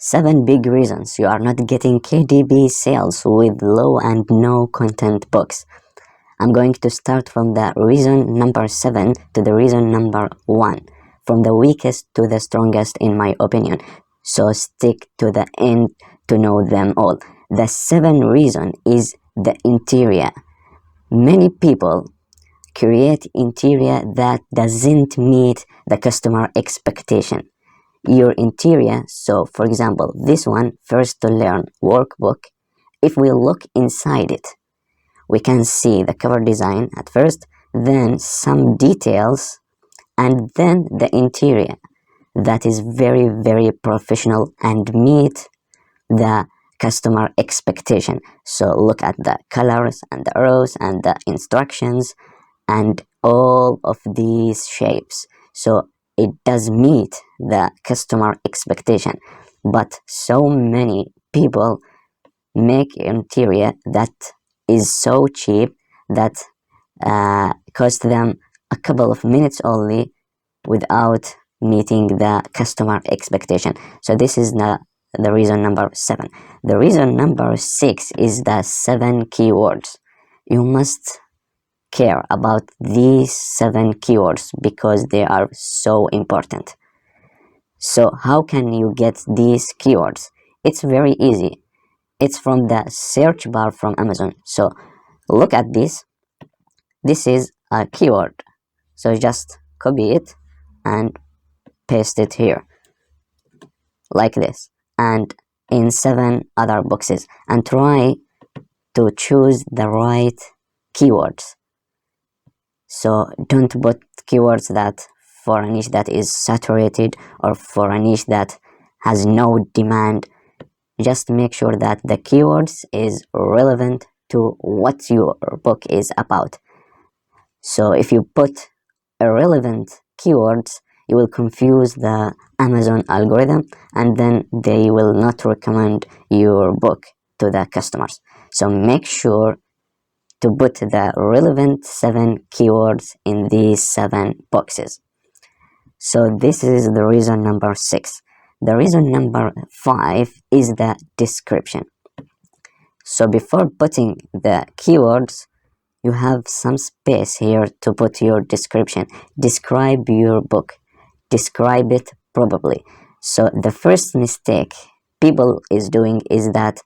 7 big reasons you are not getting KDP sales with low and no content books. I'm going to start from the reason number 7 to the reason number 1, from the weakest to the strongest in my opinion. So stick to the end to know them all. The 7th reason is the interior. Many people create interior that doesn't meet the customer expectation. Your interior, so for example this one, first to learn workbook, if we look inside it we can see the cover design at first, then some details, and then the interior that is very professional and meet the customer expectation. So look at the colors and the arrows and the instructions and all of these shapes. So it does meet the customer expectation, but so many people make interior that is so cheap that cost them a couple of minutes only without meeting the customer expectation. So this is the reason number 7. The reason number 6 is the 7 keywords. You must care about these 7 keywords because they are so important. So how can you get these keywords? It's very easy. It's from the search bar from Amazon. So look at this. This is a keyword. So just copy it and paste it here like this, and in 7 other boxes, and try to choose the right keywords. So don't put keywords that for a niche that is saturated or for a niche that has no demand. Just make sure that the keywords is relevant to what your book is about. So if you put irrelevant keywords, you will confuse the Amazon algorithm, and then they will not recommend your book to the customers. So make sure to put the relevant 7 keywords in these 7 boxes. So this is the reason number 6. The reason number 5 is the description. So before putting the keywords, you have some space here to put your description. Describe your book. Describe it probably. So the first mistake people is doing is that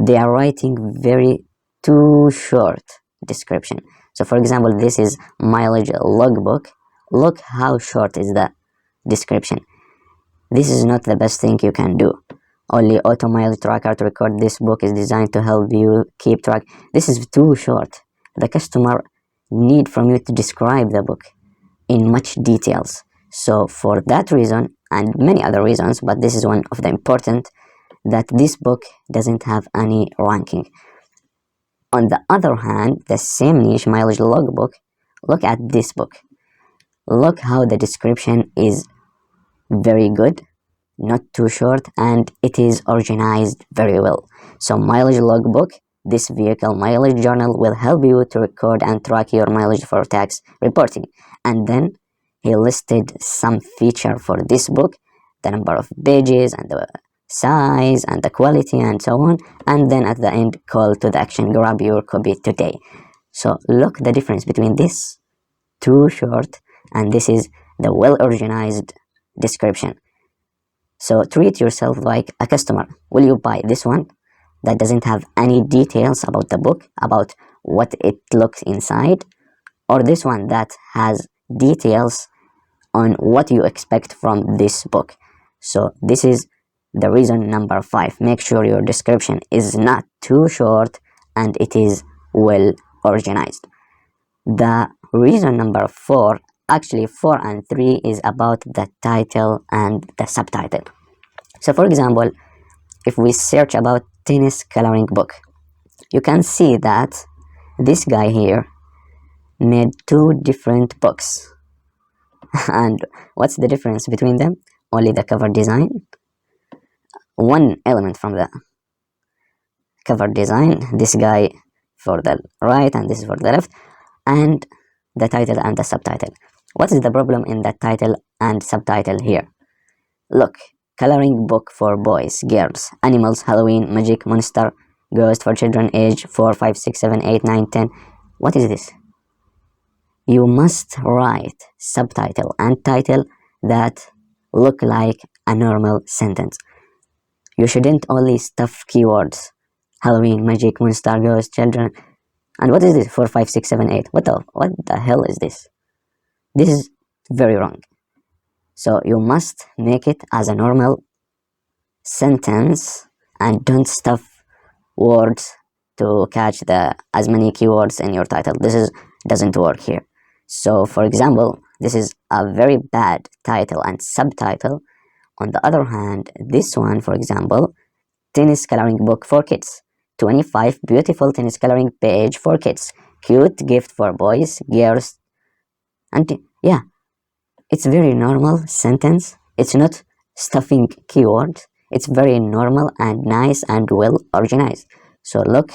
they are writing very too short description. So for example, this is mileage logbook. Look how short is the description. This is not the best thing you can do. Only auto mileage tracker to record this book is designed to help you keep track. This is too short. The customer need from you to describe the book in much details. So for that reason and many other reasons, but this is one of the important, that this book doesn't have any ranking. On the other hand, the same niche mileage logbook, look at this book. Look how the description is very good, not too short, and it is organized very well. So mileage logbook, this vehicle mileage journal will help you to record and track your mileage for tax reporting. And then he listed some feature for this book, the number of pages and the size and the quality and so on, and then at the end, call to the action, grab your copy today. So look the difference between this too short and this is the well organized description. So treat yourself like a customer. Will you buy this one that doesn't have any details about the book, about what it looks inside, or this one that has details on what you expect from this book? So this is the reason number 5. Make sure your description is not too short and it is well organized. The reason number 4, actually 4 and 3, is about the title and the subtitle. So for example, if we search about tennis coloring book, you can see that this guy here made 2 different books. And what's the difference between them? Only the cover design. One element from the cover design, this guy for the right and this is for the left, and the title and the subtitle. What is the problem in the title and subtitle here? Look, coloring book for boys, girls, animals, Halloween, magic, monster, ghost for children age 4, 5, 6, 7, 8, 9, 10. What is this? You must write subtitle and title that look like a normal sentence. You shouldn't only stuff keywords. Halloween, magic, monster, ghost, children. And what is this? 4, 5, 6, 7, 8. What the hell is this? This is very wrong. So you must make it as a normal sentence and don't stuff words to catch as many keywords in your title. This doesn't work here. So for example, this is a very bad title and subtitle. On the other hand, this one, for example, tennis coloring book for kids, 25 beautiful tennis coloring page for kids, cute gift for boys, girls, and yeah, it's very normal sentence. It's not stuffing keywords. It's very normal and nice and well organized. So look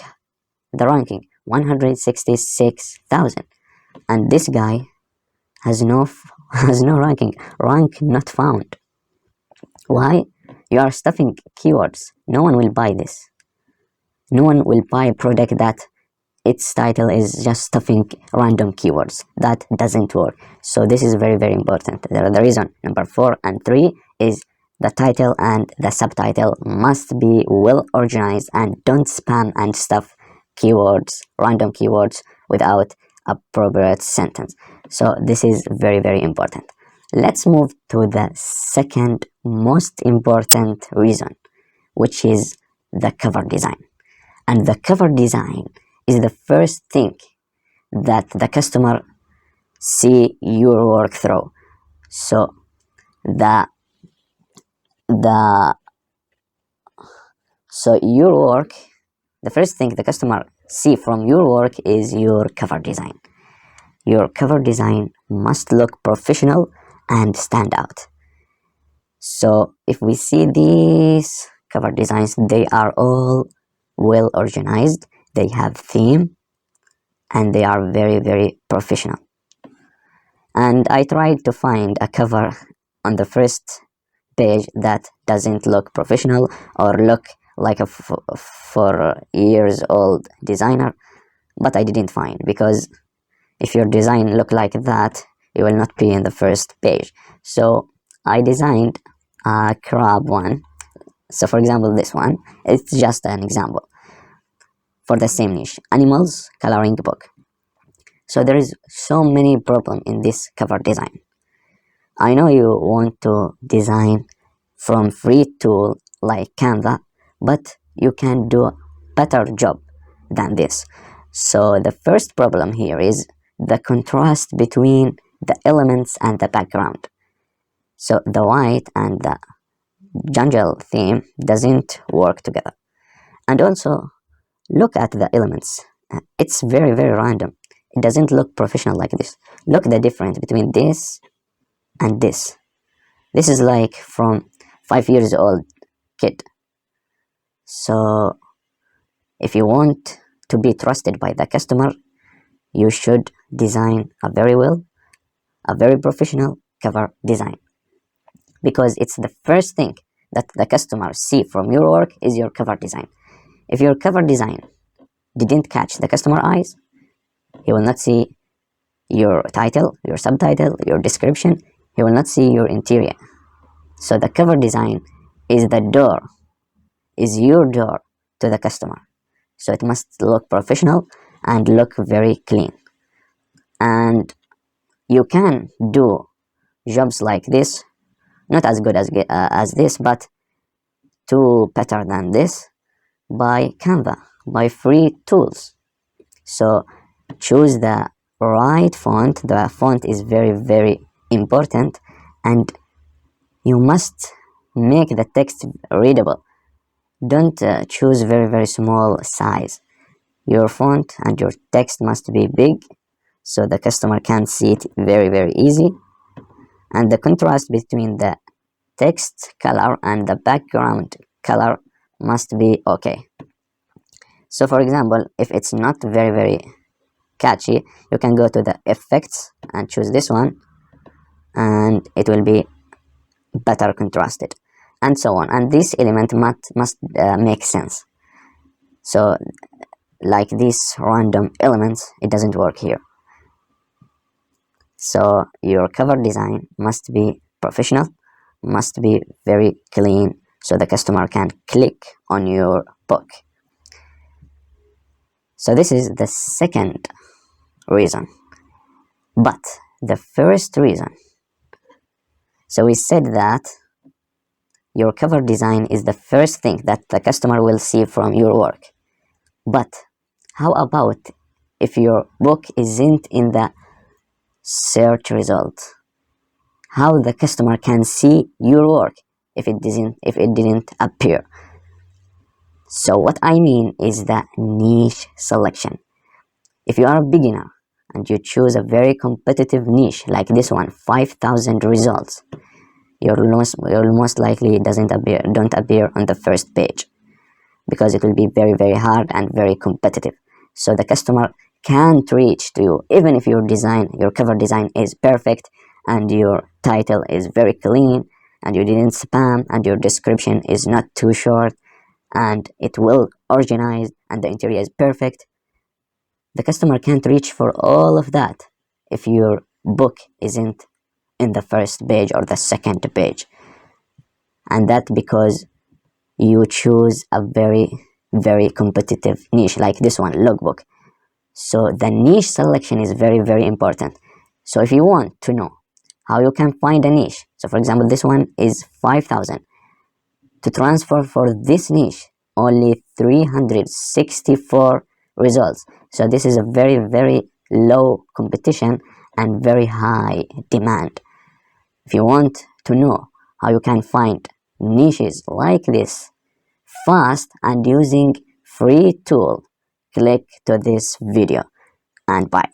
the ranking, 166,000, and this guy has no ranking, rank not found. Why? You are stuffing keywords. No one will buy this. No one will buy a product that its title is just stuffing random keywords. That doesn't work. So this is very, very important. The reason number 4 and 3 is the title and the subtitle must be well organized and don't spam and stuff keywords, random keywords without appropriate sentence. So this is very, very important. Let's move to the second most important reason, which is the cover design. And the cover design is the first thing that the customer see your work through. So your work, the first thing the customer see from your work is your cover design. Your cover design must look professional and stand out. So if we see these cover designs, they are all well organized, they have theme, and they are very, very professional. And I tried to find a cover on the first page that doesn't look professional or look like a 4-year-old designer, but I didn't find, because if your design look like that, you will not be in the first page. So I designed a crab one. So for example, this one, it's just an example for the same niche, animals coloring book. So there is so many problem in this cover design. I know you want to design from free tool like Canva, but you can do a better job than this. So the first problem here is the contrast between the elements and the background. So the white and the jungle theme doesn't work together. And also look at the elements. It's very, very random. It doesn't look professional like this. Look the difference between this and this. This is like from 5-year-old kid. So if you want to be trusted by the customer, you should design a very professional cover design, because it's the first thing that the customer see from your work is your cover design. If your cover design didn't catch the customer eyes, he will not see your title, your subtitle, your description. He will not see your interior. So the cover design is your door to the customer. So it must look professional and look very clean. And you can do jobs like this, not as good as this, but better than this, by Canva, by free tools. So choose the right font. The font is very, very important, and you must make the text readable. Don't choose very, very small size. Your font and your text must be big, so the customer can see it very, very easy. And the contrast between the text color and the background color must be okay. So for example, if it's not very, very catchy, you can go to the effects and choose this one, and it will be better contrasted. and so on, and this element must make sense. So like these random elements, it doesn't work here. So your cover design must be professional, must be very clean, so the customer can click on your book. So this is the second reason. But the first reason, so we said that your cover design is the first thing that the customer will see from your work. But how about if your book isn't in the search result? How the customer can see your work if it didn't appear? So what I mean is the niche selection. If you are a beginner and you choose a very competitive niche like this one, 5,000 results, you'll most likely don't appear on the first page, because it will be very, very hard and very competitive. So the customer can't reach to you, even if your cover design is perfect and your title is very clean and you didn't spam and your description is not too short and it well organized and the interior is perfect. The customer can't reach for all of that if your book isn't in the first page or the second page. And that because you choose a very, very competitive niche like this one, Logbook. So the niche selection is very, very important. So if you want to know how you can find a niche, so for example, this one is 5,000. To transfer for this niche, only 364 results. So this is a very, very low competition and very high demand. If you want to know how you can find niches like this fast and using free tool, click to this video, and bye.